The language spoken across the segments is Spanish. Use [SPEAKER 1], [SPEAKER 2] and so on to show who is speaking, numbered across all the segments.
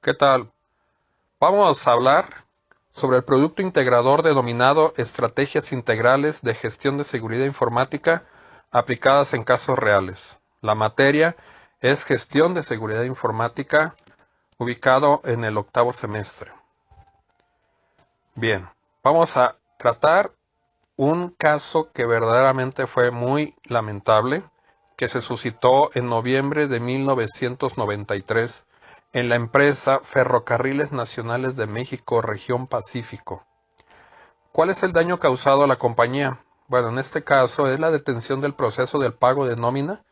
[SPEAKER 1] ¿Qué tal? Vamos a hablar sobre el producto integrador denominado Estrategias Integrales de Gestión de Seguridad Informática aplicadas en casos reales. La materia es Gestión de Seguridad Informática, ubicado en el 8º semestre. Bien, vamos a tratar un caso que verdaderamente fue muy lamentable, que se suscitó en noviembre de 1993 en la empresa Ferrocarriles Nacionales de México, Región Pacífico. ¿Cuál es el daño causado a la compañía? Bueno, en este caso es la detención del proceso del pago de nómina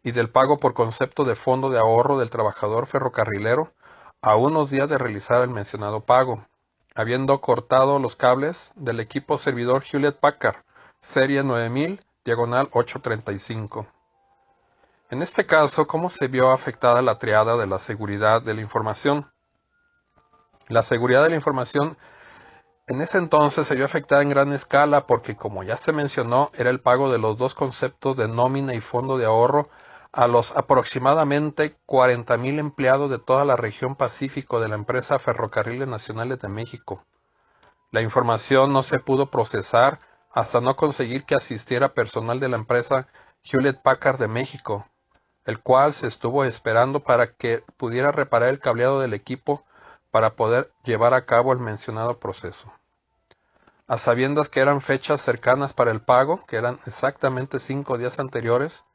[SPEAKER 1] y del pago por concepto de fondo de ahorro del trabajador ferrocarrilero a unos días de realizar el mencionado pago, habiendo cortado los cables del equipo servidor Hewlett Packard, serie 9000, diagonal 835. En este caso, ¿cómo se vio afectada la triada de la seguridad de la información? La seguridad de la información en ese entonces se vio afectada en gran escala porque, como ya se mencionó, era el pago de los dos conceptos de nómina y fondo de ahorro a los aproximadamente 40,000 empleados de toda la región Pacífico de la empresa Ferrocarriles Nacionales de México. La información no se pudo procesar hasta no conseguir que asistiera personal de la empresa Hewlett Packard de México, el cual se estuvo esperando para que pudiera reparar el cableado del equipo para poder llevar a cabo el mencionado proceso. A sabiendas que eran fechas cercanas para el pago, que eran exactamente 5 días anteriores,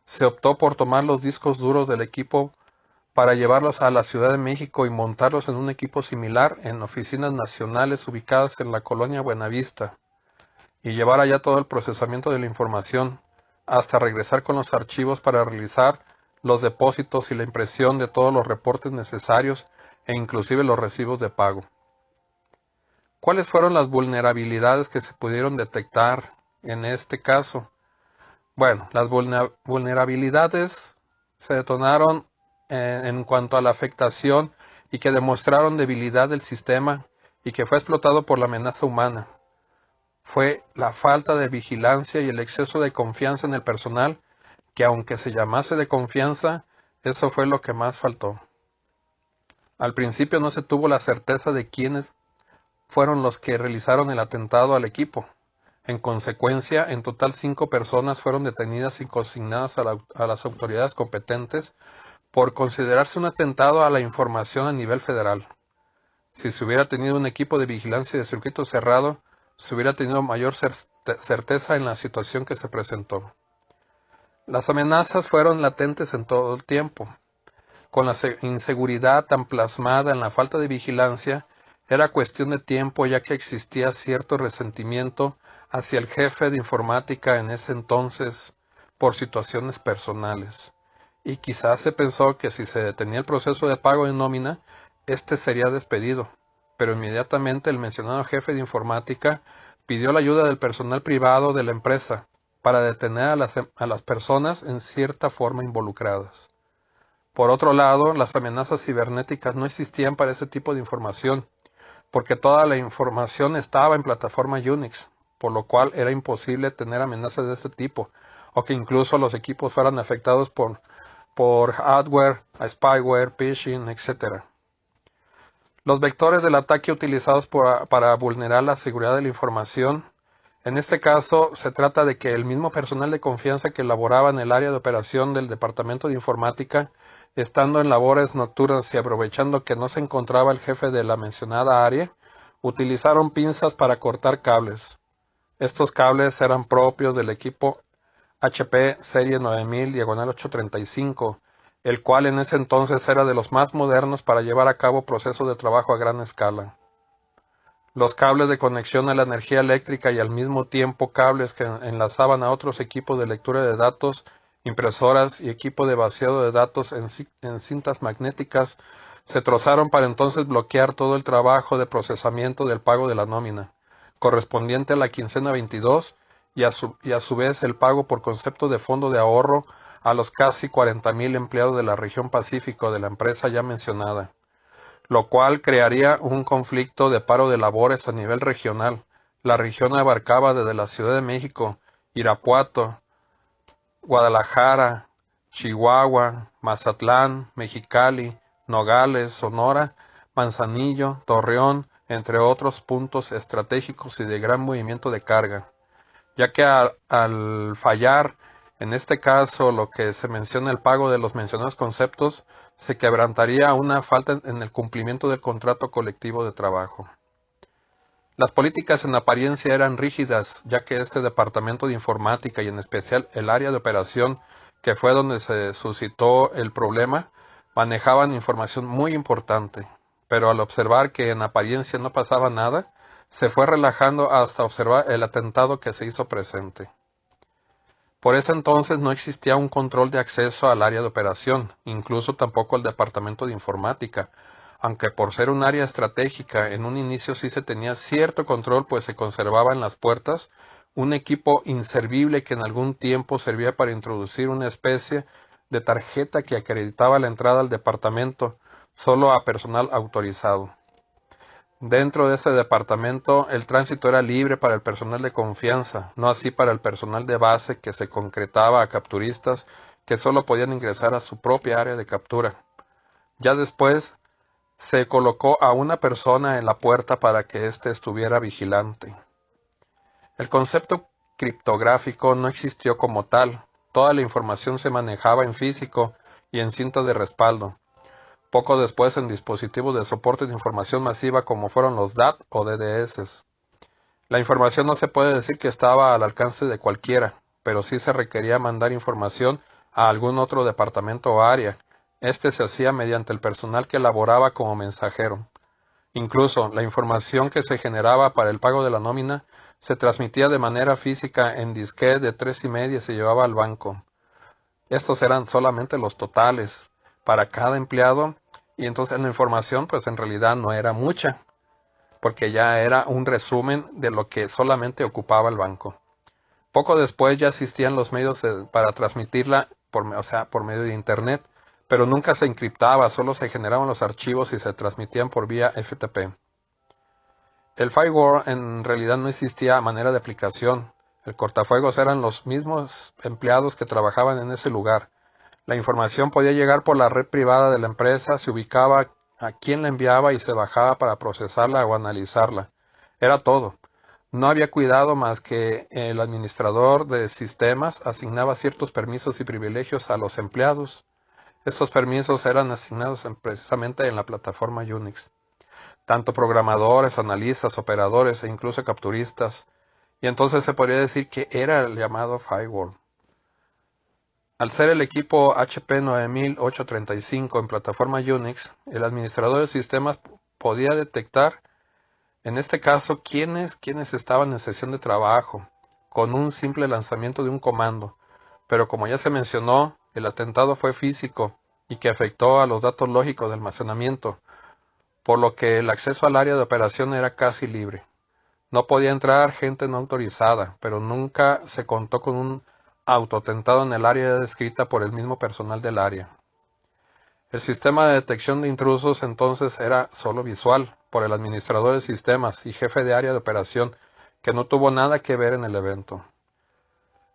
[SPEAKER 1] se optó por tomar los discos duros del equipo para llevarlos a la Ciudad de México y montarlos en un equipo similar en oficinas nacionales ubicadas en la colonia Buenavista, y llevar allá todo el procesamiento de la información, hasta regresar con los archivos para realizar los depósitos y la impresión de todos los reportes necesarios e inclusive los recibos de pago. ¿Cuáles fueron las vulnerabilidades que se pudieron detectar en este caso? Bueno, las vulnerabilidades se detonaron en cuanto a la afectación y que demostraron debilidad del sistema y que fue explotado por la amenaza humana. Fue la falta de vigilancia y el exceso de confianza en el personal, que aunque se llamase de confianza, eso fue lo que más faltó. Al principio no se tuvo la certeza de quiénes fueron los que realizaron el atentado al equipo. En consecuencia, en total 5 personas fueron detenidas y consignadas a las autoridades competentes por considerarse un atentado a la información a nivel federal. Si se hubiera tenido un equipo de vigilancia de circuito cerrado, se hubiera tenido mayor certeza en la situación que se presentó. Las amenazas fueron latentes en todo el tiempo. Con la inseguridad tan plasmada en la falta de vigilancia, era cuestión de tiempo ya que existía cierto resentimiento hacia el jefe de informática en ese entonces por situaciones personales. Y quizás se pensó que si se detenía el proceso de pago de nómina, éste sería despedido. Pero inmediatamente el mencionado jefe de informática pidió la ayuda del personal privado de la empresa para detener a las personas en cierta forma involucradas. Por otro lado, las amenazas cibernéticas no existían para ese tipo de información, porque toda la información estaba en plataforma Unix, por lo cual era imposible tener amenazas de este tipo, o que incluso los equipos fueran afectados por adware, spyware, phishing, etc. Los vectores del ataque utilizados para vulnerar la seguridad de la información, en este caso se trata de que el mismo personal de confianza que laboraba en el área de operación del Departamento de Informática, estando en labores nocturnas y aprovechando que no se encontraba el jefe de la mencionada área, utilizaron pinzas para cortar cables. Estos cables eran propios del equipo HP serie 9000 diagonal 835, el cual en ese entonces era de los más modernos para llevar a cabo procesos de trabajo a gran escala. Los cables de conexión a la energía eléctrica y al mismo tiempo cables que enlazaban a otros equipos de lectura de datos, impresoras y equipo de vaciado de datos en cintas magnéticas se trozaron para entonces bloquear todo el trabajo de procesamiento del pago de la nómina, correspondiente a la quincena 22, y a su vez el pago por concepto de fondo de ahorro a los casi 40,000 empleados de la región Pacífico de la empresa ya mencionada, lo cual crearía un conflicto de paro de labores a nivel regional. La región abarcaba desde la Ciudad de México, Irapuato, Guadalajara, Chihuahua, Mazatlán, Mexicali, Nogales, Sonora, Manzanillo, Torreón, entre otros puntos estratégicos y de gran movimiento de carga, ya que al fallar, en este caso, lo que se menciona el pago de los mencionados conceptos, se quebrantaría una falta en el cumplimiento del contrato colectivo de trabajo. Las políticas en apariencia eran rígidas, ya que este departamento de informática y en especial el área de operación, que fue donde se suscitó el problema, manejaban información muy importante, pero al observar que en apariencia no pasaba nada, se fue relajando hasta observar el atentado que se hizo presente. Por ese entonces no existía un control de acceso al área de operación, incluso tampoco el departamento de informática, aunque por ser un área estratégica en un inicio sí se tenía cierto control, pues se conservaba en las puertas un equipo inservible que en algún tiempo servía para introducir una especie de tarjeta que acreditaba la entrada al departamento solo a personal autorizado. Dentro de ese departamento, el tránsito era libre para el personal de confianza, no así para el personal de base que se concretaba a capturistas que solo podían ingresar a su propia área de captura. Ya después, se colocó a una persona en la puerta para que éste estuviera vigilante. El concepto criptográfico no existió como tal, toda la información se manejaba en físico y en cinta de respaldo. Poco después en dispositivos de soporte de información masiva como fueron los DAT o DDS. La información no se puede decir que estaba al alcance de cualquiera, pero sí se requería mandar información a algún otro departamento o área. Este se hacía mediante el personal que laboraba como mensajero. Incluso la información que se generaba para el pago de la nómina se transmitía de manera física en disquete de 3,5 y se llevaba al banco. Estos eran solamente los totales para cada empleado y entonces la información pues en realidad no era mucha porque ya era un resumen de lo que solamente ocupaba el banco. Poco después ya existían los medios para transmitirla por medio de internet, pero nunca se encriptaba, solo se generaban los archivos y se transmitían por vía FTP. El firewall en realidad no existía a manera de aplicación. El cortafuegos eran los mismos empleados que trabajaban en ese lugar. La información podía llegar por la red privada de la empresa, se ubicaba a quién la enviaba y se bajaba para procesarla o analizarla. Era todo. No había cuidado más que el administrador de sistemas asignaba ciertos permisos y privilegios a los empleados. Estos permisos eran asignados precisamente en la plataforma Unix. Tanto programadores, analistas, operadores e incluso capturistas. Y entonces se podría decir que era el llamado firewall. Al ser el equipo HP 9835 en plataforma Unix, el administrador de sistemas podía detectar, en este caso, quiénes estaban en sesión de trabajo, con un simple lanzamiento de un comando. Pero como ya se mencionó, el atentado fue físico y que afectó a los datos lógicos de almacenamiento, por lo que el acceso al área de operación era casi libre. No podía entrar gente no autorizada, pero nunca se contó con un autoatentado en el área descrita por el mismo personal del área. El sistema de detección de intrusos entonces era solo visual, por el administrador de sistemas y jefe de área de operación, que no tuvo nada que ver en el evento.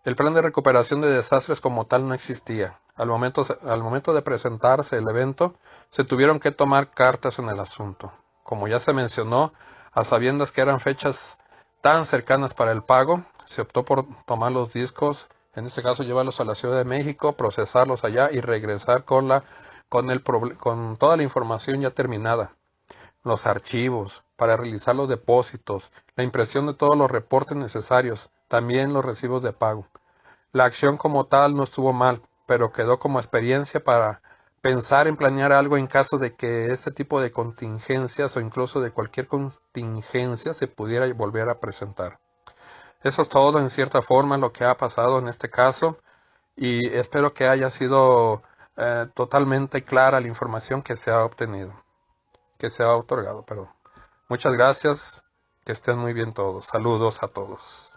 [SPEAKER 1] El plan de recuperación de desastres como tal no existía. Al momento de presentarse el evento, se tuvieron que tomar cartas en el asunto. Como ya se mencionó, a sabiendas que eran fechas tan cercanas para el pago, se optó por tomar los discos, en este caso llevarlos a la Ciudad de México, procesarlos allá y regresar con toda la información ya terminada, los archivos, para realizar los depósitos, la impresión de todos los reportes necesarios, también los recibos de pago. La acción como tal no estuvo mal, pero quedó como experiencia para pensar en planear algo en caso de que este tipo de contingencias o incluso de cualquier contingencia se pudiera volver a presentar. Eso es todo en cierta forma lo que ha pasado en este caso y espero que haya sido totalmente clara la información que se ha obtenido, que se ha otorgado, perdón. Muchas gracias, que estén muy bien todos. Saludos a todos.